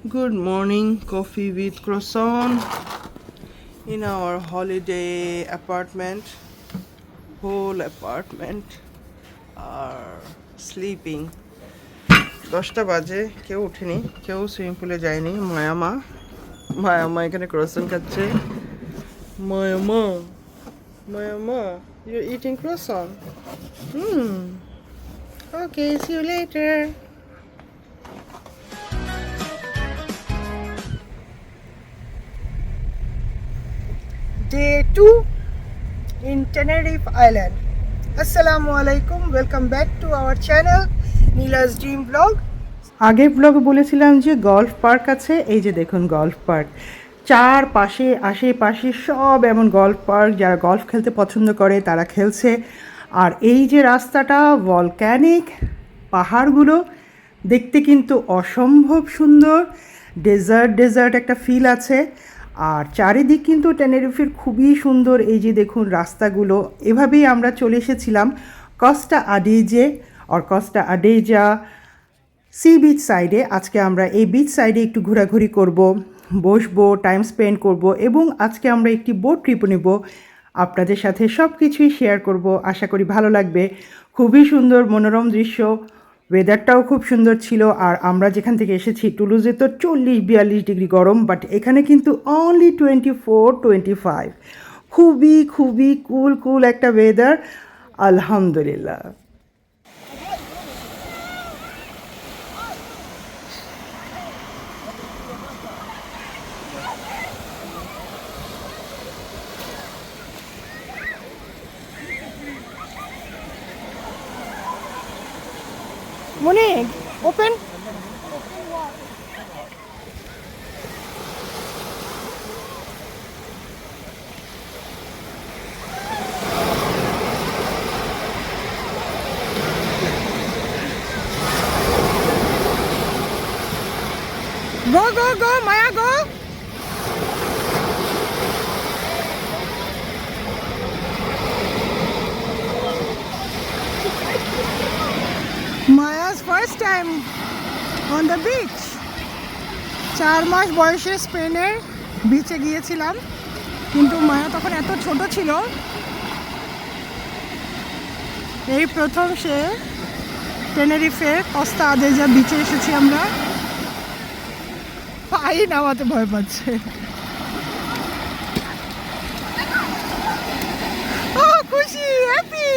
Good morning, coffee with croissant in our holiday apartment. Whole apartment are sleeping. 10টা বাজে, কেউ ওঠেনি, কেউ সুইমিং পুলে যায়নি। মায়ামা এখানে ক্রোসান্ট খাচ্ছে। মায়ামা মায়ামা you're eating croissant. Okay, see you later. Day 2 in Tenerife Island. Assalamu alaikum, welcome back to our channel Nila's Dream Vlog. আগের ব্লগে বলেছিলাম যে গল্ফ পার্ক আছে, এই যে দেখুন গল্ফ পার্ক। চারপাশে আশেপাশে সব এমন গল্ফ পার্ক, যারা গল্ফ খেলতে পছন্দ করে তারা খেলছে। আর এই যে রাস্তাটা, ভলক্যানিক পাহাড়গুলো দেখতে কিন্তু অসম্ভব সুন্দর। ডেজার্ট একটা ফিল আছে। আর চারিদিক কিন্তু টেনেরিফের খুবই সুন্দর। এই যে দেখুন রাস্তাগুলো, এভাবেই আমরা চলে এসেছিলাম কস্টা আডেজে আর কস্টা আডেজা সি বিচ সাইডে। আজকে আমরা এই বিচ সাইডে একটু ঘোরাঘুরি করব, বসবো, টাইম স্পেন্ড করব এবং আজকে আমরা একটি বোট ট্রিপ নেব। আপনাদের সাথে সব কিছুই শেয়ার করব, আশা করি ভালো লাগবে। খুবই সুন্দর মনোরম দৃশ্য, ওয়েদারটাও খুব সুন্দর ছিল। আর আমরা যেখান থেকে এসেছি টুলুজে তো 40-42 ডিগ্রি গরম, বাট এখানে কিন্তু অনলি 24-25। খুবই কুল একটা ওয়েদার, আলহামদুলিল্লাহ। Monique, open. Go, Maya, go. Maya's first time on the beach. 4 মাস বয়সে স্পেনের বিচে গিয়েছিলাম, কিন্তু মায়া তখন এত ছোট ছিল। এই প্রথম সে টেনেরিফে কস্তা আদেজা বিচে এসেছি আমরা। পাই নামাতে ভয় পাচ্ছে। ও খুশি, হ্যাপি।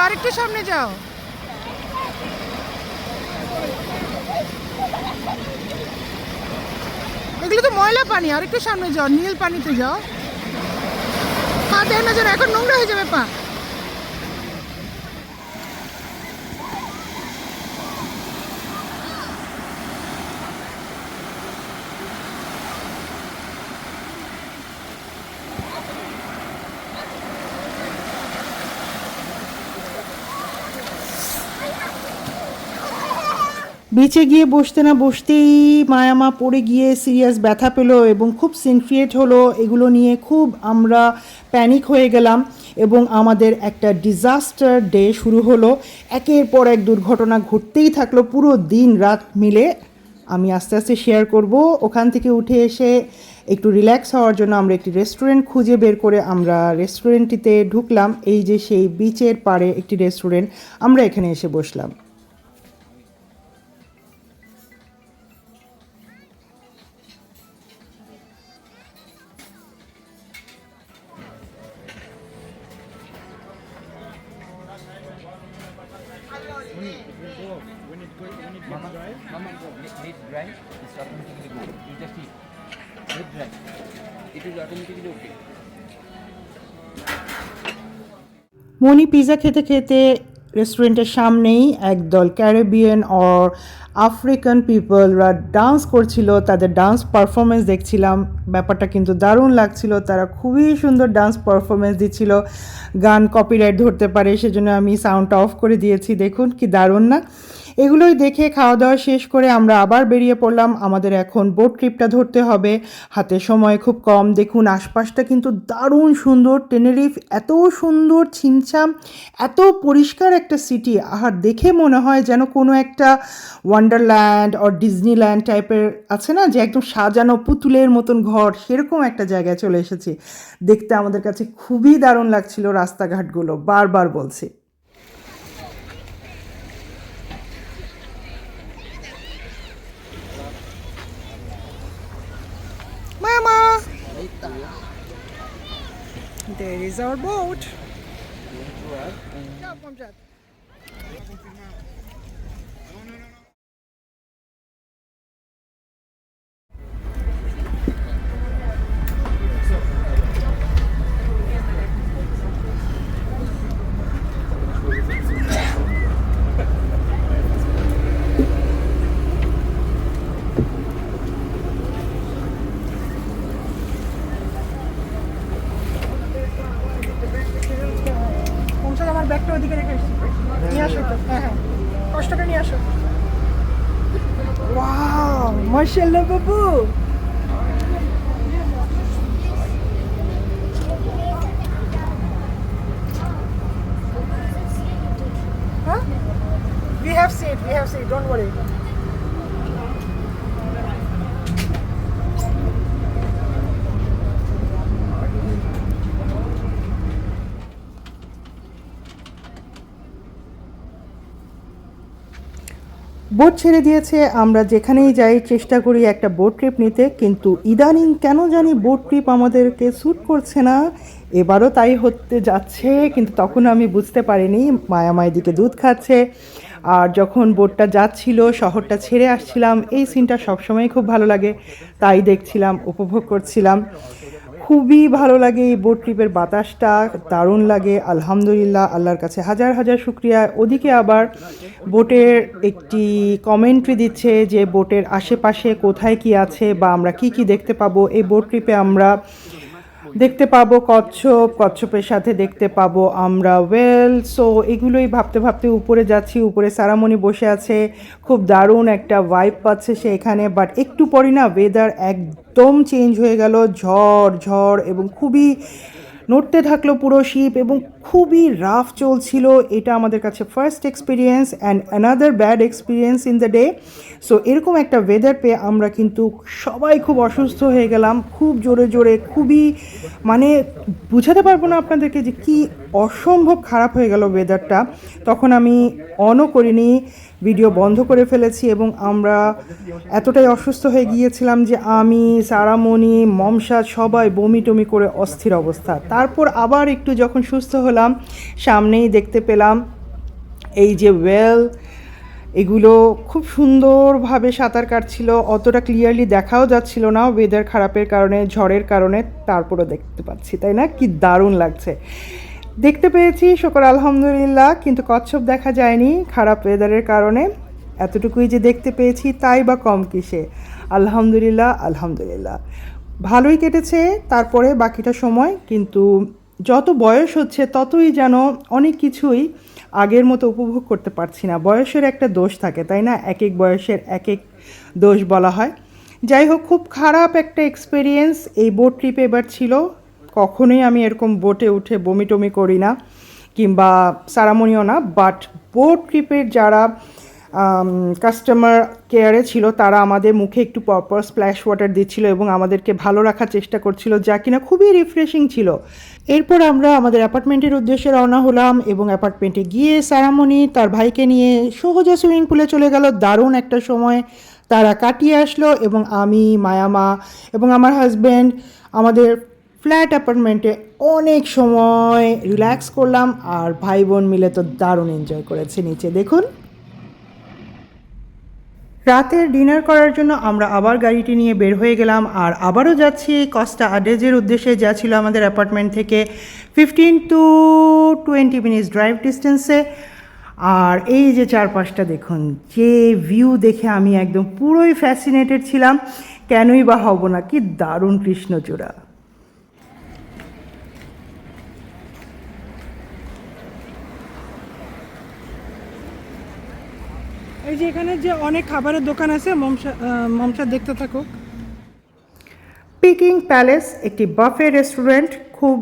আরেকটু সামনে যাও। এগুলো তো ময়লা পানি, আরেকটু সামনে যাও, নীল পানিতে যাও। পা দেয় না যেন, এখন নোংরা হয়ে যাবে পা। বিচে গিয়ে বসতে না বসতেই মায়ামা পড়ে গিয়ে সিরিয়াস ব্যথা পেলো এবং খুব সিনক্রিয়েট হলো। এগুলো নিয়ে খুব আমরা প্যানিক হয়ে গেলাম এবং আমাদের একটা ডিজাস্টার ডে শুরু হলো। একের পর এক দুর্ঘটনা ঘটতেই থাকলো পুরো দিন রাত মিলে। আমি আস্তে আস্তে শেয়ার করব। ওখান থেকে উঠে এসে একটু রিল্যাক্স হওয়ার জন্য আমরা একটি রেস্টুরেন্ট খুঁজে বের করে আমরা রেস্টুরেন্টটিতে ঢুকলাম। এই যে সেই বিচের পাড়ে একটি রেস্টুরেন্ট, আমরা এখানে এসে বসলাম। Let dry, it's automatically go. You just eat. Let dry. It is automatically okay. Moni pizza খেতে খেতে রেস্টুরেন্টের সামনেই একদল ক্যারিবিয়ান অর আফ্রিকান পিপলরা ডান্স করছিল, তাদের ডান্স পারফরমেন্স দেখছিলাম। ব্যাপারটা কিন্তু দারুণ লাগছিল, তারা খুবই সুন্দর ডান্স পারফরমেন্স দিচ্ছিল। গান কপিরাইট ধরতে পারে, সেজন্য আমি সাউন্ডটা অফ করে দিয়েছি। দেখুন কি দারুণ না? এগুলোই দেখে খাওয়া দাওয়া শেষ করে আমরা আবার বেরিয়ে পড়লাম। আমাদের এখন বোট ট্রিপটা ধরতে হবে, হাতে সময় খুব কম। দেখুন আশপাশটা কিন্তু দারুণ সুন্দর। টেনেরিফ এত সুন্দর, ছিমছাম, এত পরিষ্কার একটা সিটি। আর দেখে মনে হয় যেন কোনো একটা ওয়ান্ডারল্যান্ড অর ডিজনিল্যান্ড টাইপের আছে না, যে একদম সাজানো পুতুলের মতন ঘর, সেরকম একটা জায়গায় চলে এসেছি। দেখতে আমাদের কাছে খুবই দারুণ লাগছিল রাস্তাঘাটগুলো, বারবার বলছি। Mama! There is our boat. Yeah, Amjad. পৌঁছালে আমার ব্যাগটা ওদিকে রেখে এসেছি, নিয়ে আসো তো। হ্যাঁ হ্যাঁ, কষ্টটা নিয়ে আসো। ওয়াও, মাশাআল্লাহ বাবু। Huh? We have seat, don't worry. Boat ছেড়ে দিয়েছে, আমরা যেখানেই যাই চেষ্টা করি একটা বোট ট্রিপ নিতে, কিন্তু ইদানিং কেন জানি বোট ট্রিপ আমাদেরকে স্যুট করছে না। এবারও তাই হতে যাচ্ছে, কিন্তু তখন আমি বুঝতে পারিনি। মায়ামায় দিকে দুধ খাচ্ছে, আর যখন বোটটা যাচ্ছিল, শহরটা ছেড়ে আসছিলাম, এই সিনটা সবসময় খুব ভালো লাগে, তাই দেখছিলাম, উপভোগ করছিলাম। খুবই ভালো লাগে এই বোট ট্রিপের বাতাসটা, দারুণ লাগে। আলহামদুলিল্লাহ, আল্লাহর কাছে হাজার হাজার শুক্রিয়া। ওদিকে আবার বোটের একটি কমেন্ট্রি দিচ্ছে যে বোটের আশেপাশে কোথায় কি আছে বা আমরা কি কি দেখতে পাবো। এই বোট ট্রিপে আমরা দেখতে পাবো কচ্ছপ, কচ্ছপের সাথে দেখতে পাবো আমরা ওয়েল। সো এগুলোই ভাবতে ভাবতে উপরে যাচ্ছি। উপরে সারামণি বসে আছে, খুব দারুণ একটা ভাইব পাচ্ছে সে এখানে। বাট একটু পরই না ওয়েদার একদম চেঞ্জ হয়ে গেল, ঝড় এবং খুবই নড়তে থাকলো পুরো শিপ এবং খুবই রাফ চলছিল। এটা আমাদের কাছে first experience and another bad experience in the day. So এরকম একটা ওয়েদার পেয়ে আমরা কিন্তু সবাই খুব অসুস্থ হয়ে গেলাম, খুব জোরে জোরে, খুবই মানে বুঝাতে পারবো না আপনাদেরকে যে কি অসম্ভব খারাপ হয়ে গেল ওয়েদারটা। তখন আমি অনও করিনি, ভিডিও বন্ধ করে ফেলেছি এবং আমরা এতটাই অসুস্থ হয়ে গিয়েছিলাম যে আমি, সারামণি, মমসাদ সবাই বমি টমি করে অস্থির অবস্থা। তারপর আবার একটু যখন সুস্থ হলাম, সামনেই দেখতে পেলাম এই যে ওয়েল, এগুলো খুব সুন্দরভাবে সাঁতার কাটছিল। অতটা ক্লিয়ারলি দেখাও যাচ্ছিল না ওয়েদার খারাপের কারণে, ঝড়ের কারণে, তারপরও দেখতে পাচ্ছি, তাই না? কি দারুণ লাগছে। দেখতে পেয়েছি, শুকর আলহামদুলিল্লাহ, কিন্তু কচ্ছপ দেখা যায়নি খারাপ ওয়েদারের কারণে। এতটুকুই যে দেখতে পেয়েছি, তাই বা কম কিসে। আলহামদুলিল্লাহ ভালোই কেটেছে তারপরে বাকিটা সময়। কিন্তু যত বয়স হচ্ছে ততই যেন অনেক কিছুই আগের মতো উপভোগ করতে পারছি না। বয়সের একটা দোষ থাকে, তাই না? এক এক বয়সের এক এক দোষ বলা হয়। যাই হোক, খুব খারাপ একটা এক্সপিরিয়েন্স এই বোট ট্রিপে এবার ছিল। কখনোই আমি এরকম বোটে উঠে বমি টমি করি না, কিংবা সারামনিও না। বাট বোট ট্রিপের যারা কাস্টমার কেয়ারে ছিল, তারা আমাদের মুখে একটু পরপর স্প্ল্যাশ ওয়াটার দিচ্ছিল এবং আমাদেরকে ভালো রাখার চেষ্টা করছিল, যা কিনা খুবই রিফ্রেশিং ছিল। এরপর আমরা আমাদের অ্যাপার্টমেন্টের উদ্দেশ্যে রওনা হলাম এবং অ্যাপার্টমেন্টে গিয়ে সারামণি তার ভাইকে নিয়ে সোজা সুইমিং পুলে চলে গেল। দারুণ একটা সময় তারা কাটিয়ে আসলো এবং আমি, মায়ামা এবং আমার হাজব্যান্ড আমাদের ফ্ল্যাট অ্যাপার্টমেন্টে অনেক সময় রিল্যাক্স করলাম। আর ভাই বোন মিলে তো দারুণ এনজয় করেছে। নিচে দেখুন। রাতের ডিনার করার জন্য আমরা আবার গাড়িটি নিয়ে বের হয়ে গেলাম আর আবারও যাচ্ছি কস্টা আডেজের উদ্দেশ্যে, যা ছিল আমাদের অ্যাপার্টমেন্ট থেকে 15 to 20 মিনিটস ড্রাইভ ডিস্টেন্সে। আর এই যে চারপাশটা দেখুন, যে ভিউ দেখে আমি একদম পুরোই ফ্যাসিনেটেড ছিলাম। কেনই বা হব না, কি দারুণ কৃষ্ণচূড়া। এই যে এখানে যে অনেক খাবারের দোকান আছে, মমসা দেখতে থাকুক। পিকিং প্যালেস একটি বাফে রেস্টুরেন্ট, খুব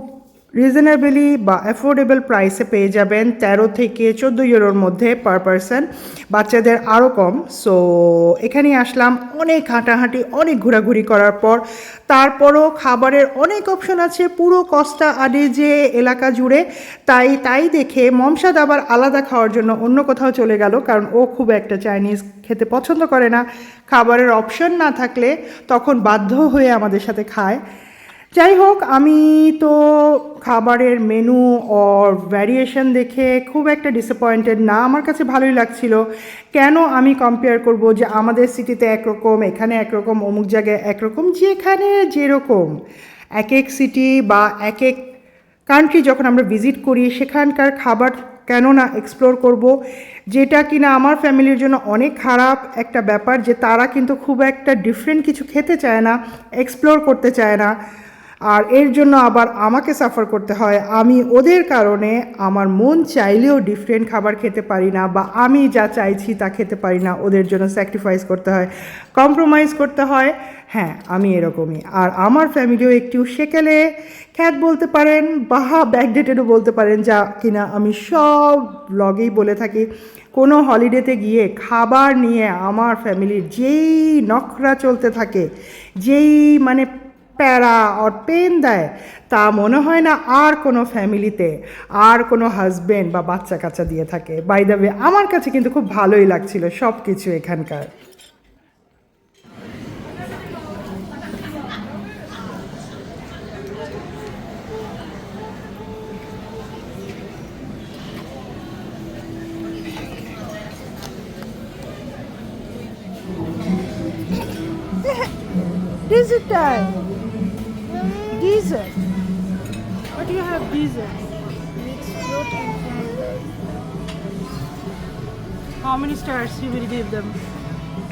রিজনেবলি বা অ্যাফোর্ডেবল প্রাইসে পেয়ে যাবেন 13 থেকে 14 ইউরোর মধ্যে পার পারসন, বাচ্চাদের আরও কম। সো এখানে আসলাম, অনেক হাঁটাহাঁটি অনেক ঘোরাঘুরি করার পর, তারপরও খাবারের অনেক অপশন আছে পুরো কস্তা আডেজে এলাকা জুড়ে। তাই দেখে মমসাদ আবার আলাদা খাওয়ার জন্য অন্য কোথাও চলে গেল, কারণ ও খুব একটা চাইনিজ খেতে পছন্দ করে না। খাবারের অপশন না থাকলে তখন বাধ্য হয়ে আমাদের সাথে খায়। যাই হোক, আমি তো খাবারের মেনু অর ভ্যারিয়েশন দেখে খুব একটা ডিসঅ্যাপয়েন্টেড না, আমার কাছে ভালোই লাগছিল। কেন আমি কম্পেয়ার করব যে আমাদের সিটিতে একরকম, এখানে একরকম, অমুক জায়গায় একরকম, যেখানে যেরকম। এক এক সিটি বা এক এক কান্ট্রি যখন আমরা ভিজিট করি, সেখানকার খাবার কেন না এক্সপ্লোর করব। যেটা কিনা আমার ফ্যামিলির জন্য অনেক খারাপ একটা ব্যাপার, যে তারা কিন্তু খুব একটা ডিফারেন্ট কিছু খেতে চায় না, এক্সপ্লোর করতে চায় না, আর এর জন্য আবার আমাকে সাফার করতে হয়। আমি ওদের কারণে আমার মন চাইলেও ডিফারেন্ট খাবার খেতে পারি না, বা আমি যা চাইছি তা খেতে পারি না, ওদের জন্য স্যাক্রিফাইস করতে হয়, কম্প্রোমাইজ করতে হয়। হ্যাঁ, আমি এরকমই। আর আমার ফ্যামিলিও একটু সেকেলে খ্যাত বলতে পারেন, বা ব্যাকডেটেডও বলতে পারেন, যা কিনা আমি সব ব্লগেই বলে থাকি। কোনো হলিডেতে গিয়ে খাবার নিয়ে আমার ফ্যামিলির যেই নখরা চলতে থাকে, যেই মানে প্যারা আর পেন দেয়, তা মনে হয় না আর কোনো ফ্যামিলিতে আর কোনো হাজব্যান্ড বা বাচ্চা কাচ্চা দিয়ে থাকে। বাই দ্য ওয়ে, আমার কাছে কিন্তু খুব ভালোই লাগছিল সব কিছু এখানকার। Dessert time. Dessert. What do you have dessert? Mixed fruit and mango. How many stars you will give them?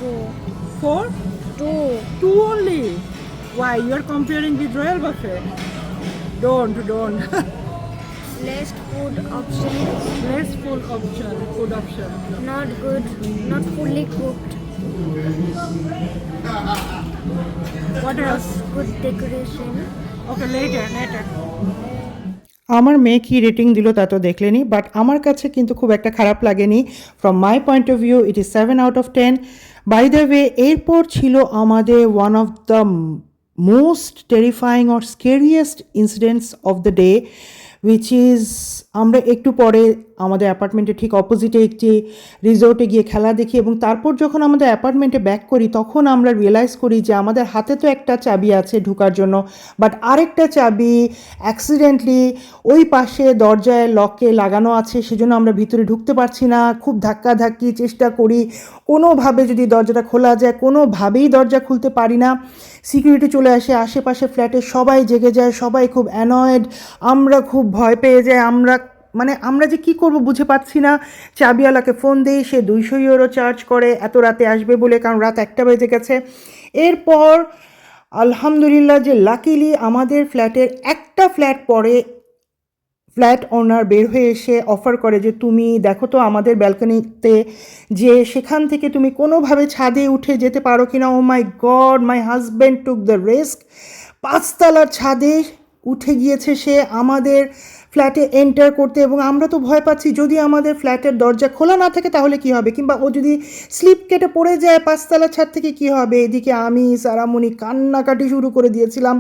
2. 4? 2. 2 only. Why? You are comparing with Royal Buffet. Don't. Less food options. Less food option. Not good. Not fully cooked. What else? Good decoration. Okay, later. আমার মেয়ে কি rating দিল তা তো দেখলেনি, but আমার কাছে কিন্তু খুব একটা খারাপ লাগেনি। From my point of view it is 7 out of 10। By the way, এরপর ছিল আমাদের one of the most terrifying or scariest incidents of the day, which is, আমরা একটু পরে আমাদের অ্যাপার্টমেন্টের ঠিক অপোজিটে একটি রিসোর্টে গিয়ে খেলা দেখি, এবং তারপর যখন আমাদের অ্যাপার্টমেন্টে ব্যাক করি, তখন আমরা রিয়েলাইজ করি যে আমাদের হাতে তো একটা চাবি আছে ঢোকার জন্য, বাট আরেকটা চাবি অ্যাক্সিডেন্টলি ওই পাশে দরজায় লকে লাগানো আছে, সেজন্য আমরা ভিতরে ঢুকতে পারছি না। খুব ধাক্কাধাক্কি চেষ্টা করি, কোনোভাবে যদি দরজাটা খোলা যায়, কোনোভাবেই দরজা খুলতে পারি না। সিকিউরিটি চলে আসে, আশেপাশে ফ্ল্যাটে সবাই জেগে যায়, সবাই খুব অ্যানয়েড, আমরা খুব ভয় পেয়ে যাই। আমরা যে কী করব বুঝে পাচ্ছি না। চাবিওয়ালাকে ফোন দিই, সে 200 ইউরো চার্জ করে এত রাতে আসবে বলে, কারণ রাত 1টা বেজে গেছে। এরপর আলহামদুলিল্লাহ যে লাকিলি আমাদের ফ্ল্যাটের একটা ফ্ল্যাট পরে ফ্ল্যাট ওনার বের হয়ে এসে অফার করে যে তুমি দেখো তো আমাদের ব্যালকনিতে, যে সেখান থেকে তুমি কোনোভাবে ছাদে উঠে যেতে পারো কিনা। Oh my god, my husband took the risk. 5তলার ছাদে উঠে গিয়েছে সে আমাদের ফ্ল্যাটে এন্টার করতে, এবং আমরা তো ভয় পাচ্ছি, যদি আমাদের ফ্ল্যাটের দরজা খোলা না থাকে তাহলে কি হবে, কিংবা ও যদি স্লিপ কেটে পড়ে যায় 5তলার ছাদ থেকে কি হবে। এদিকে আমি সারামণি কান্নাকাটি শুরু করে দিয়েছিলাম,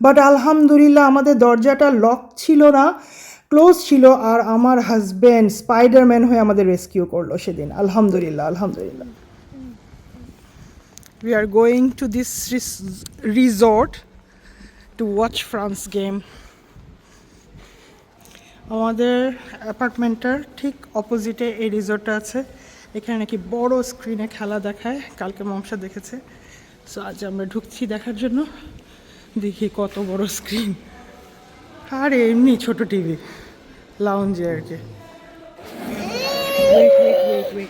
বাট আলহামদুলিল্লাহ আমাদের দরজাটা লক ছিল না, ক্লোজ ছিল, আর আমার হাজব্যান্ড স্পাইডারম্যান হয়ে আমাদের রেস্কিউ করলো সেদিন। আলহামদুলিল্লাহ। We are going to this resort to watch France game. আমাদের অ্যাপার্টমেন্টটার ঠিক অপোজিটে এই রিসোর্টটা আছে। এখানে নাকি বড় স্ক্রিনে খেলা দেখায়, কালকে মমসা দেখেছে। সো আজ আমরা ঢুকছি দেখার জন্য, দেখি কত বড় স্ক্রিন। আর এমনি ছোট টিভি, লাউঞ্জে আর কি। wait.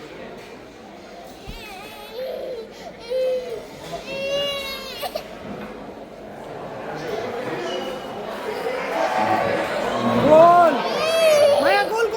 Goal! Maya, goal!